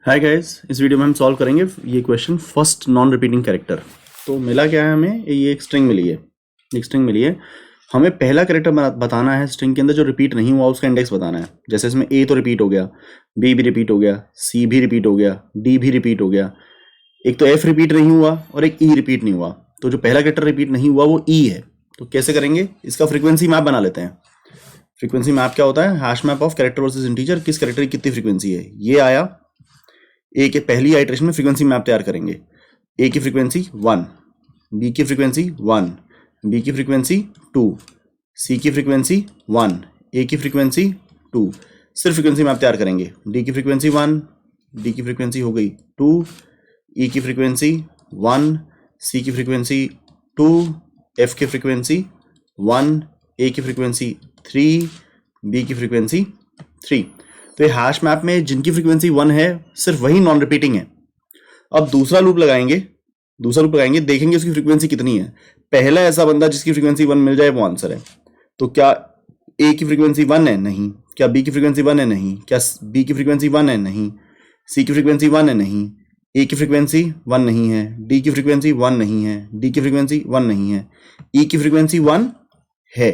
Hi guys, इस video में हम सॉल्व करेंगे ये question first non repeating character. तो मिला क्या है हमें, ये एक स्ट्रिंग मिली है। हमें पहला कैरेक्टर बताना है स्ट्रिंग के अंदर जो रिपीट नहीं हुआ, उसका इंडेक्स बताना है। जैसे इसमें ए तो रिपीट हो गया, बी भी रिपीट हो गया, सी भी रिपीट हो गया, डी भी रिपीट हो गया, एक तो एफ रिपीट नहीं हुआ और एक ई रिपीट नहीं हुआ। तो जो पहला कैरेक्टर रिपीट नहीं हुआ वो ई है। तो कैसे करेंगे, इसका फ्रीक्वेंसी मैप बना लेते हैं। फ्रीक्वेंसी मैप क्या होता है, hash map of character versus integer, किस कैरेक्टर की कितनी फ्रीक्वेंसी है। ये आया ए के पहली आइटरेशन में फ्रीक्वेंसी मैप तैयार करेंगे। ए की फ्रीक्वेंसी 1, बी की फ्रीक्वेंसी 1, बी की फ्रीक्वेंसी 2, सी की फ्रीक्वेंसी 1, ए की फ्रीक्वेंसी 2। सिर्फ फ्रीक्वेंसी मैप तैयार करेंगे। डी की फ्रीक्वेंसी 1, डी की फ्रीक्वेंसी हो गई 2, ई की फ्रीक्वेंसी 1, सी की फ्रीक्वेंसी 2, एफ की फ्रीक्वेंसी 1, ए की फ्रीक्वेंसी 3, बी की फ्रीक्वेंसी 3। तो ये हैश मैप में जिनकी फ्रीक्वेंसी 1 है सिर्फ वही नॉन रिपीटिंग है। अब दूसरा लूप लगाएंगे, देखेंगे उसकी फ्रीक्वेंसी कितनी है। पहला ऐसा बंदा जिसकी फ्रीक्वेंसी 1 मिल जाए वो आंसर है। तो क्या ए की फ्रीक्वेंसी 1 है? नहीं। क्या बी की फ्रीक्वेंसी 1 है? नहीं। क्या बी की फ्रीक्वेंसी 1 है? नहीं। सी की फ्रीक्वेंसी 1 है? नहीं। ए की फ्रीक्वेंसी 1 नहीं है, डी की फ्रीक्वेंसी 1 नहीं है, डी की फ्रीक्वेंसी 1 नहीं है, ई की फ्रीक्वेंसी 1 है।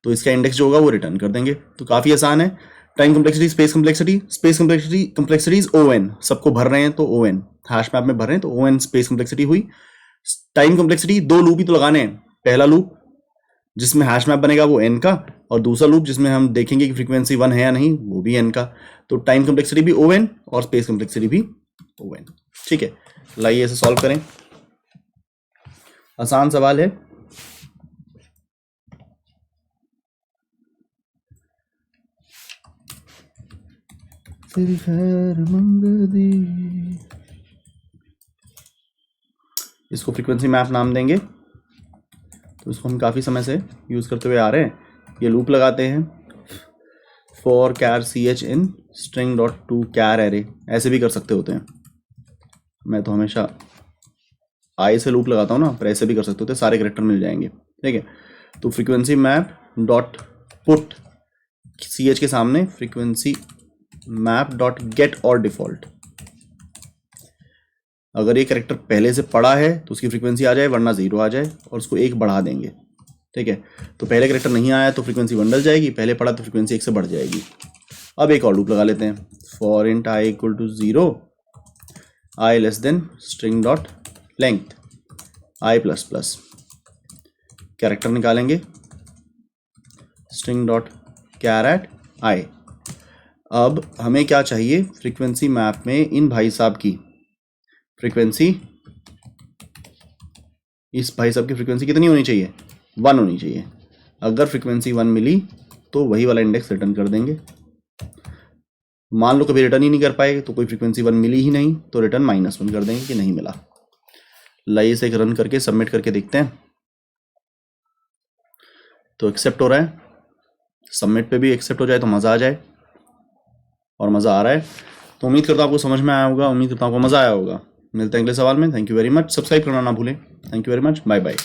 तो इसका इंडेक्स जो होगा वो रिटर्न कर देंगे। तो काफी आसान है। Time complexity, space complexity is on. सबको भर रहे हैं तो ओएन, हैश मैप में भर रहे हैं तो ओएन स्पेस कम्प्लेक्सिटी हुई। टाइम कम्प्लेक्सिटी, दो लूप ही तो लगाने हैं। पहला लूप जिसमें हैश मैप बनेगा वो एन का, और दूसरा लूप जिसमें हम देखेंगे कि फ्रीक्वेंसी 1 है या नहीं, वो भी एन का। तो टाइम कम्प्लेक्सिटी भी ओएन और स्पेस कम्प्लेक्सिटी भी ओएन। ठीक है, लाइए इसे सॉल्व करें। आसान सवाल है। तेरी खैर मंगदी, इसको फ्रीक्वेंसी मैप नाम देंगे। तो इसको हम काफ़ी समय से यूज़ करते हुए आ रहे हैं। ये लूप लगाते हैं for char C H in string dot to char array. ऐसे भी कर सकते होते हैं, मैं तो हमेशा आई से लूप लगाता हूँ ना, पर ऐसे भी कर सकते होते हैं, सारे कैरेक्टर मिल जाएंगे। ठीक है, तो frequency map dot put C H के सामने frequency map dot get or default. अगर ये कैरेक्टर पहले से पड़ा है तो उसकी फ्रीक्वेंसी आ जाए, वरना 0 आ जाए, और उसको 1 बढ़ा देंगे। ठीक है, तो पहले कैरेक्टर नहीं आया तो फ्रीक्वेंसी 1 डल जाएगी, पहले पड़ा तो फ्रीक्वेंसी 1 से बढ़ जाएगी। अब एक और लूप लगा लेते हैं, for int I equal to 0, I less than string dot length I plus plus. Character निकालेंगे स्ट्रिंग डॉट कैरेट आई। अब हमें क्या चाहिए, फ्रीक्वेंसी मैप में इन भाई साहब की फ्रीक्वेंसी, इस भाई साहब की फ्रीक्वेंसी कितनी होनी चाहिए, 1 होनी चाहिए। अगर फ्रीक्वेंसी 1 मिली तो वही वाला इंडेक्स रिटर्न कर देंगे। मान लो कभी रिटर्न ही नहीं कर पाए तो कोई फ्रीक्वेंसी 1 मिली ही नहीं तो रिटर्न -1 कर देंगे कि नहीं मिला। लाइए इसे एक रन करके सबमिट करके देखते हैं। तो एक्सेप्ट हो रहा है, सबमिट पे भी एक्सेप्ट हो जाए तो मज़ा आ जाए, और मज़ा आ रहा है। तो उम्मीद करता हूँ आपको समझ में आया होगा, उम्मीद करता हूँ आपको मज़ा आया होगा। मिलते हैं अगले सवाल में। Thank you very much. Subscribe करना ना भूलें। Thank you very much. Bye bye.